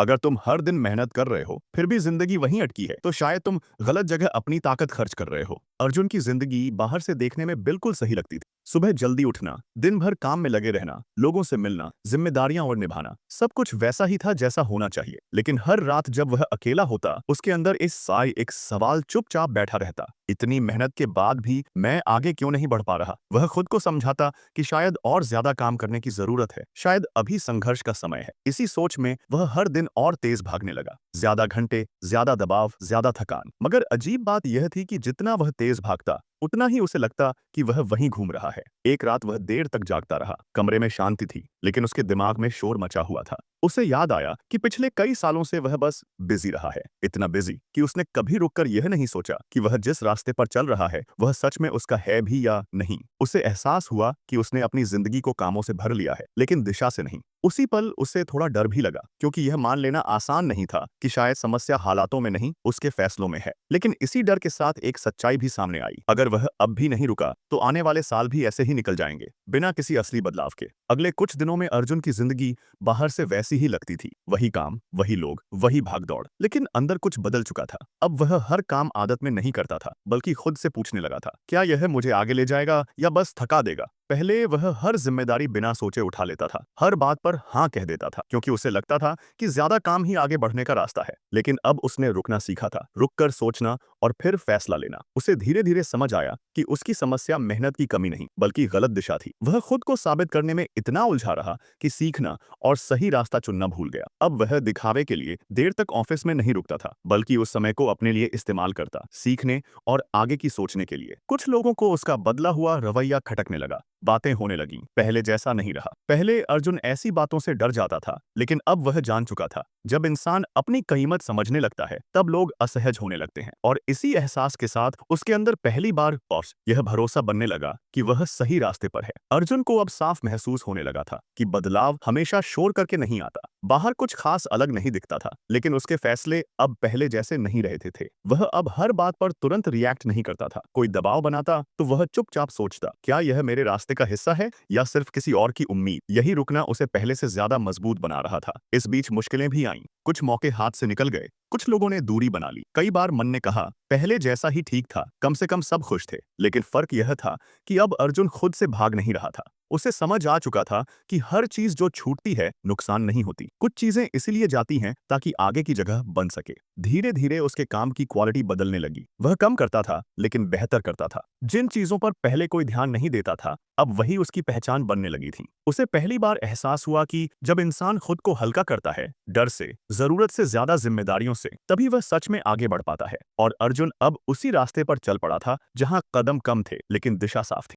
अगर तुम हर दिन मेहनत कर रहे हो फिर भी जिंदगी वहीं अटकी है तो शायद तुम गलत जगह अपनी ताकत खर्च कर रहे हो। अर्जुन की जिंदगी बाहर से देखने में बिल्कुल सही लगती थी। सुबह जल्दी उठना, दिन भर काम में लगे रहना, लोगों से मिलना, जिम्मेदारियां और निभाना, सब कुछ वैसा ही था जैसा होना चाहिए। लेकिन हर रात जब वह अकेला होता उसके अंदर एक सवाल चुपचाप बैठा रहता। इतनी मेहनत के बाद भी मैं आगे क्यों नहीं बढ़ पा रहा। वह खुद को समझाता कि शायद और ज्यादा काम करने की जरूरत है, शायद अभी संघर्ष का समय है। इसी सोच में वह हर दिन और तेज भागने लगा। ज्यादा घंटे, ज्यादा दबाव, ज्यादा थकान। मगर अजीब बात यह थी कि जितना वह तेज भागता उतना ही उसे लगता कि वह वहीं घूम रहा है। एक रात वह देर तक जागता रहा। कमरे में शांति थी लेकिन उसके दिमाग में शोर मचा हुआ था। उसे याद आया कि पिछले कई सालों से वह बस बिजी रहा है, इतना बिजी कि उसने कभी रुककर यह नहीं सोचा कि वह जिस रास्ते पर चल रहा है वह सच में उसका है भी या नहीं। उसे एहसास हुआ कि उसने अपनी जिंदगी को कामों से भर लिया है लेकिन दिशा से नहीं। उसी पल उसे थोड़ा डर भी लगा क्योंकि यह मान लेना आसान नहीं था कि शायद समस्या हालातों में नहीं उसके फैसलों में है। लेकिन इसी डर के साथ एक सच्चाई भी सामने आई। अगर वह अब भी नहीं रुका तो आने वाले साल भी ऐसे ही निकल जाएंगे बिना किसी असली बदलाव के। अगले कुछ दिनों में अर्जुन की जिंदगी बाहर से वैसी ही लगती थी। वही काम, वही लोग, वही भागदौड़। लेकिन अंदर कुछ बदल चुका था। अब वह हर काम आदत में नहीं करता था बल्कि खुद से पूछने लगा था, क्या यह मुझे आगे ले जाएगा या बस थका देगा। पहले वह हर जिम्मेदारी बिना सोचे उठा लेता था, हर बात पर हाँ कह देता था क्योंकि उसे लगता था कि ज्यादा काम ही आगे बढ़ने का रास्ता है। लेकिन अब उसने रुकना सीखा था, रुककर सोचना और फिर फैसला लेना। उसे धीरे धीरे समझ आया कि उसकी समस्या मेहनत की कमी नहीं बल्कि गलत दिशा थी। वह खुद को साबित करने में इतना उलझा रहा कि सीखना और सही रास्ता चुनना भूल गया। अब वह दिखावे के लिए देर तक ऑफिस में नहीं रुकता था बल्कि उस समय को अपने लिए इस्तेमाल करता, सीखने और आगे की सोचने के लिए। कुछ लोगों को उसका बदला हुआ रवैया खटकने लगा। बातें होने लगीं, पहले जैसा नहीं रहा। पहले अर्जुन ऐसी बातों से डर जाता था लेकिन अब वह जान चुका था, जब इंसान अपनी कीमत समझने लगता है तब लोग असहज होने लगते हैं। और इसी एहसास के साथ उसके अंदर पहली बार और यह भरोसा बनने लगा कि वह सही रास्ते पर है। अर्जुन को अब साफ महसूस होने लगा था कि बदलाव हमेशा शोर करके नहीं आता। बाहर कुछ खास अलग नहीं दिखता था लेकिन उसके फैसले अब पहले जैसे नहीं रहते थे। वह अब हर बात पर तुरंत रिएक्ट नहीं करता था। कोई दबाव बनाता तो वह चुपचाप सोचता, क्या यह मेरे रास्ते का हिस्सा है या सिर्फ किसी और की उम्मीद। यही रुकना उसे पहले से ज्यादा मजबूत बना रहा था। इस बीच मुश्किलें भी आईं, कुछ मौके हाथ से निकल गए, कुछ लोगों ने दूरी बना ली। कई बार मन ने कहा पहले जैसा ही ठीक था, कम से कम सब खुश थे। लेकिन फर्क यह था कि अब अर्जुन खुद से भाग नहीं रहा था। उसे समझ आ चुका था कि हर चीज जो छूटती है नुकसान नहीं होती। कुछ चीजें इसीलिए जाती हैं ताकि आगे की जगह बन सके। धीरे धीरे उसके काम की क्वालिटी बदलने लगी। वह कम करता था लेकिन बेहतर करता था। जिन चीजों पर पहले कोई ध्यान नहीं देता था अब वही उसकी पहचान बनने लगी थी। उसे पहली बार एहसास हुआ कि जब इंसान खुद को हल्का करता है, डर से, जरूरत से ज्यादा जिम्मेदारियों से, तभी वह सच में आगे बढ़ पाता है। और अर्जुन अब उसी रास्ते पर चल पड़ा था जहां कदम कम थे लेकिन दिशा साफ थी।